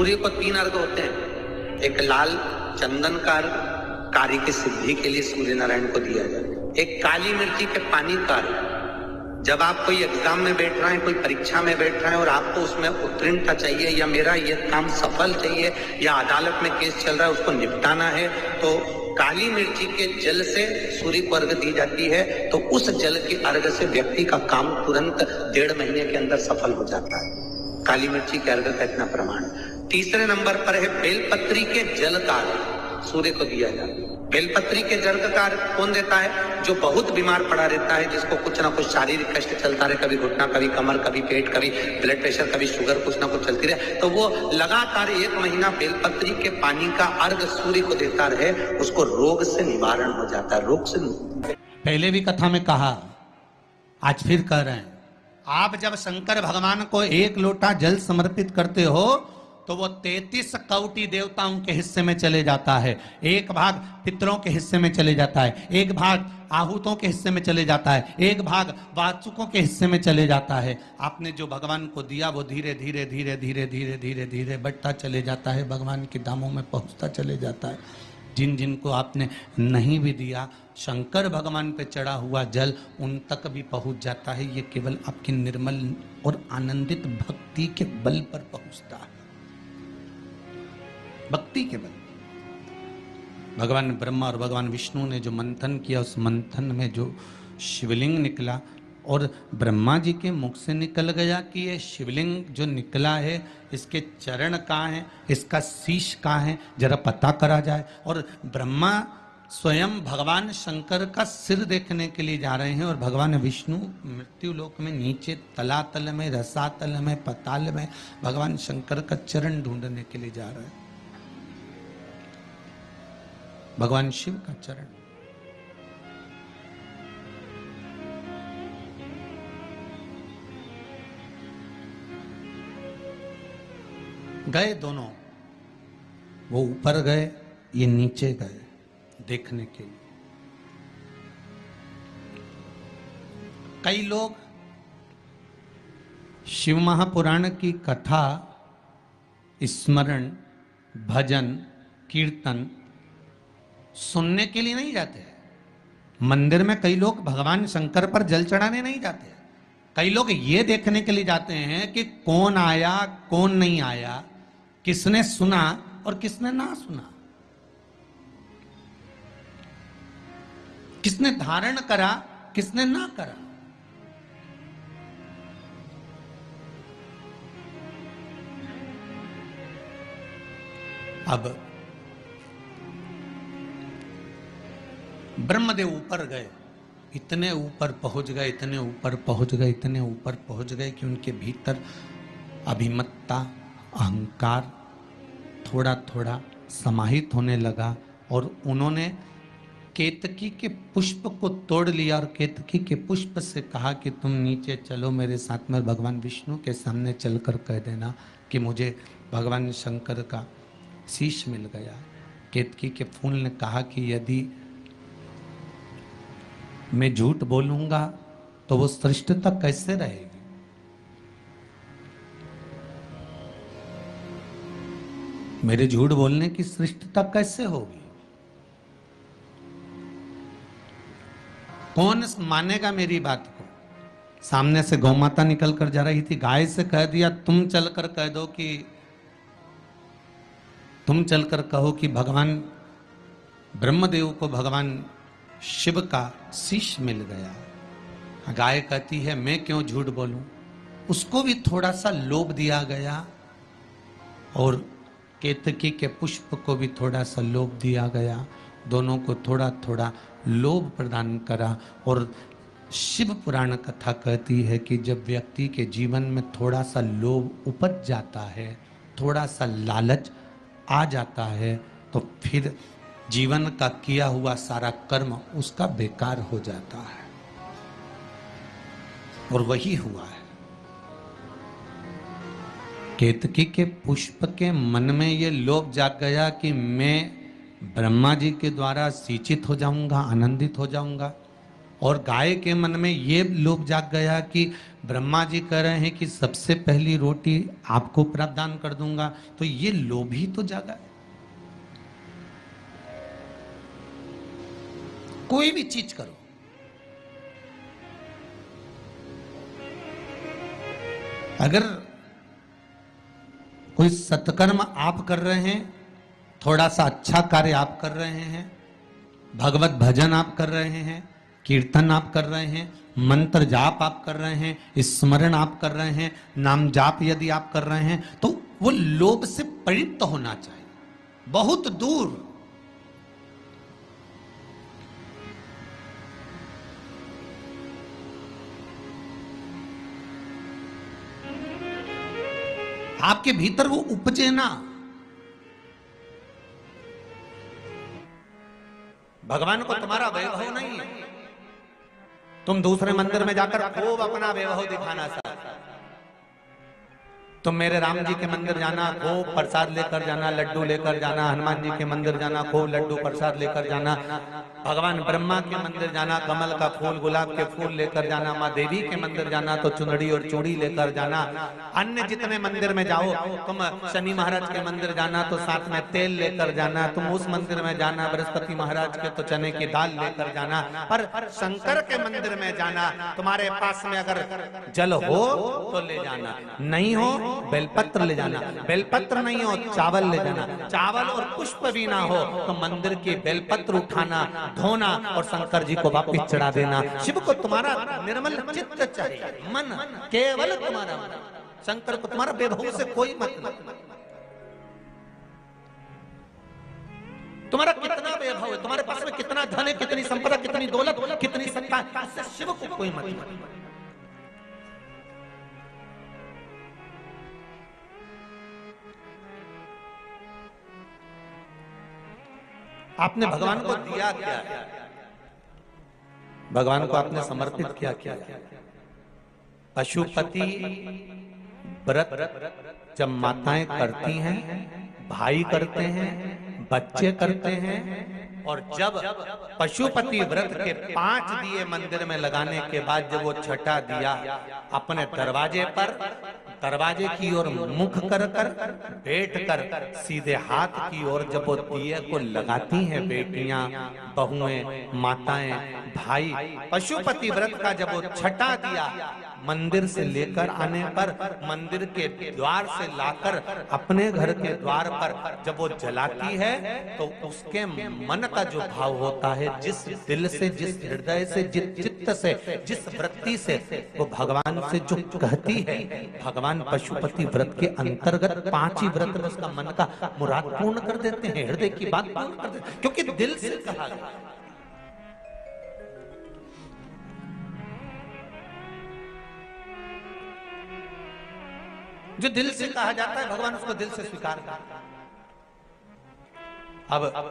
सूर्य को 3 अर्घ होते हैं। एक लाल चंदन का अर्घ कार्य की सिद्धि के लिए सूर्य नारायण को दिया जाता है। एक काली मिर्ची के पानी का अर्घ, जब आप कोई एग्जाम में बैठ रहे हैं, कोई परीक्षा में बैठ रहे हैं और आपको उसमें उत्तीर्णता चाहिए या मेरा ये काम सफल चाहिए या अदालत में केस चल रहा है उसको निपटाना है, तो काली मिर्ची के जल से सूर्य को अर्घ दी जाती है। तो उस जल के अर्घ से व्यक्ति का काम तुरंत 1.5 महीने के अंदर सफल हो जाता है। काली मिर्ची के अर्घ का इतना प्रमाण। तीसरे नंबर पर है बेलपत्री के जल का अर्घ सूर्य को दिया जाता है। बेलपत्री के जल का अर्घ कौन देता है? जो बहुत बीमार पड़ा रहता है, जिसको कुछ ना कुछ शारीरिक कष्ट चलता रहे, कभी घुटना, कभी कमर, कभी पेट, कभी ब्लड प्रेशर, कभी शुगर, कुछ ना कुछ चलती रहे, तो वो लगातार 1 महीना बेलपत्री के पानी का अर्घ सूर्य को देता रहे, उसको रोग से निवारण हो जाता है। रोग से पहले भी कथा में कहा, आज फिर कह रहे हैं, आप जब शंकर भगवान को 1 लोटा जल समर्पित करते हो तो वो 33 कौटि देवताओं के हिस्से में चले जाता है। 1 भाग पितरों के हिस्से में चले जाता है, 1 भाग आहूतों के हिस्से में चले जाता है, 1 भाग वाचुकों के हिस्से में चले जाता है। आपने जो भगवान को दिया वो धीरे धीरे धीरे धीरे धीरे धीरे धीरे बढ़ता चले जाता है, भगवान के धामों में पहुंचता चले जाता है। जिन जिनको आपने नहीं भी दिया, शंकर भगवान पे चढ़ा हुआ जल उन तक भी पहुंच जाता है। ये केवल आपकी निर्मल और आनंदित भक्ति के बल पर पहुंचता है, भक्ति के बल। भगवान ब्रह्मा और भगवान विष्णु ने जो मंथन किया, उस मंथन में जो शिवलिंग निकला और ब्रह्मा जी के मुख से निकल गया कि ये शिवलिंग जो निकला है इसके चरण कहाँ हैं, इसका शीश कहाँ है, जरा पता करा जाए। और ब्रह्मा स्वयं भगवान शंकर का सिर देखने के लिए जा रहे हैं और भगवान विष्णु मृत्यु लोक में नीचे तलातल में, रसातल में, पताल में भगवान शंकर का चरण ढूंढने के लिए जा रहे हैं। भगवान शिव का चरण। गए दोनों, वो ऊपर गए, ये नीचे गए देखने के लिए। कई लोग शिव महापुराण की कथा, स्मरण, भजन, कीर्तन सुनने के लिए नहीं जाते हैं। मंदिर में कई लोग भगवान शंकर पर जल चढ़ाने नहीं जाते हैं। कई लोग ये देखने के लिए जाते हैं कि कौन आया, कौन नहीं आया, किसने सुना और किसने ना सुना, किसने धारण करा, किसने ना करा। अब ब्रह्मदेव ऊपर गए, इतने ऊपर पहुंच गए, इतने ऊपर पहुंच गए, इतने ऊपर पहुंच गए कि उनके भीतर अभिमत्ता, अहंकार थोड़ा थोड़ा समाहित होने लगा और उन्होंने केतकी के पुष्प को तोड़ लिया और केतकी के पुष्प से कहा कि तुम नीचे चलो मेरे साथ में। भगवान विष्णु के सामने चलकर कह देना कि मुझे भगवान शंकर का शीश मिल गया। केतकी के फूल ने कहा कि यदि मैं झूठ बोलूंगा तो वो श्रेष्ठता कैसे रहेगी? मेरे झूठ बोलने की श्रेष्ठता कैसे होगी? कौन मानेगा मेरी बात को? सामने से गौ माता निकल कर जा रही थी, गाय से कह दिया तुम चलकर कह दो कि, तुम चलकर कहो कि भगवान ब्रह्मदेव को भगवान शिव का शीश मिल गया। गाय कहती है मैं क्यों झूठ बोलूं? उसको भी थोड़ा सा लोभ दिया गया और केतकी के पुष्प को भी थोड़ा सा लोभ दिया गया। दोनों को थोड़ा थोड़ा लोभ प्रदान करा। और शिव पुराण कथा कहती है कि जब व्यक्ति के जीवन में थोड़ा सा लोभ उपज जाता है, थोड़ा सा लालच आ जाता है, तो फिर जीवन का किया हुआ सारा कर्म उसका बेकार हो जाता है। और वही हुआ है। केतकी के पुष्प के मन में ये लोभ जाग गया कि मैं ब्रह्मा जी के द्वारा सिंचित हो जाऊंगा, आनंदित हो जाऊंगा। और गाय के मन में ये लोभ जाग गया कि ब्रह्मा जी कह रहे हैं कि सबसे पहली रोटी आपको प्रदान कर दूंगा, तो ये लोभ ही तो जागा। कोई भी चीज करो, अगर कोई सत्कर्म आप कर रहे हैं, थोड़ा सा अच्छा कार्य आप कर रहे हैं, भगवत भजन आप कर रहे हैं, कीर्तन आप कर रहे हैं, मंत्र जाप आप कर रहे हैं, स्मरण आप कर रहे हैं, नाम जाप यदि आप कर रहे हैं, तो वो लोभ से पवित्र होना चाहिए, बहुत दूर। आपके भीतर वो उपजे ना। भगवान को तुम्हारा वैभव नहीं है, तुम दूसरे मंदिर में जाकर खूब अपना वैभव दिखाना चाहते। तुम मेरे राम जी के मंदिर जाना, खूब प्रसाद लेकर जाना, लड्डू लेकर जाना, हनुमान जी के मंदिर जाना, खूब लड्डू प्रसाद लेकर जाना, भगवान ब्रह्मा के मंदिर जाना, कमल का फूल गुलाब के फूल लेकर जाना, माँ देवी के मंदिर जाना तो चुनरी और चूड़ी लेकर जाना, अन्य जितने मंदिर में जाओ, तुम शनि महाराज के मंदिर जाना तो साथ में तेल लेकर जाना, तुम उस मंदिर में जाना बृहस्पति महाराज के तो चने की दाल लेकर जाना, पर शंकर के मंदिर में जाना, तुम्हारे पास में अगर जल हो तो ले जाना, नहीं हो बेलपत्र ले जाना, बेलपत्र नहीं हो चावल ले जाना, चावल और पुष्प भी ना हो तो मंदिर की बेलपत्र उठाना, धोना और शंकर जी को वापिस चढ़ा देना। शिव को तुम्हारा निर्मल चित्त चाहिए, मन केवल तुम्हारा, शंकर को तुम्हारा वैभव से कोई मतलब। तुम्हारा कितना वैभव है, तुम्हारे पास में कितना धन है, कितनी संपदा, कितनी दौलत, कितनी सत्ता, इससे शिव को कोई मतलब। आपने भगवान को दिया क्या, भगवान को आपने समर्पित किया क्या? पशुपति व्रत जब माताएं करती हैं, भाई करते हैं, बच्चे करते हैं, और जब पशुपति व्रत के 5 दिए मंदिर में लगाने के बाद जब वो छठा दिया अपने दरवाजे पर, दरवाजे की ओर मुख कर कर बैठ कर सीधे हाथ की ओर जब वो दिए को लगाती हैं बेटियां, बहुएं, माताएं, भाई, पशुपति व्रत का जब वो छठा दिया मंदिर से लेकर आने पर, मंदिर के द्वार से लाकर अपने घर के द्वार पर जब वो जलाती है तो उसके मन का जो भाव होता है, जिस दिल से, जिस हृदय से, जिस चित्त से, जिस वृत्ति से वो भगवान से जो कहती है, भगवान पशुपति व्रत के अंतर्गत 5 ही व्रत में उसका मन का मुराद पूर्ण कर देते हैं, हृदय की बात पूर्ण कर देते हैं, क्योंकि दिल से कहा गया। जो दिल से कहा जाता है भगवान उसको दिल से स्वीकार करता है। अब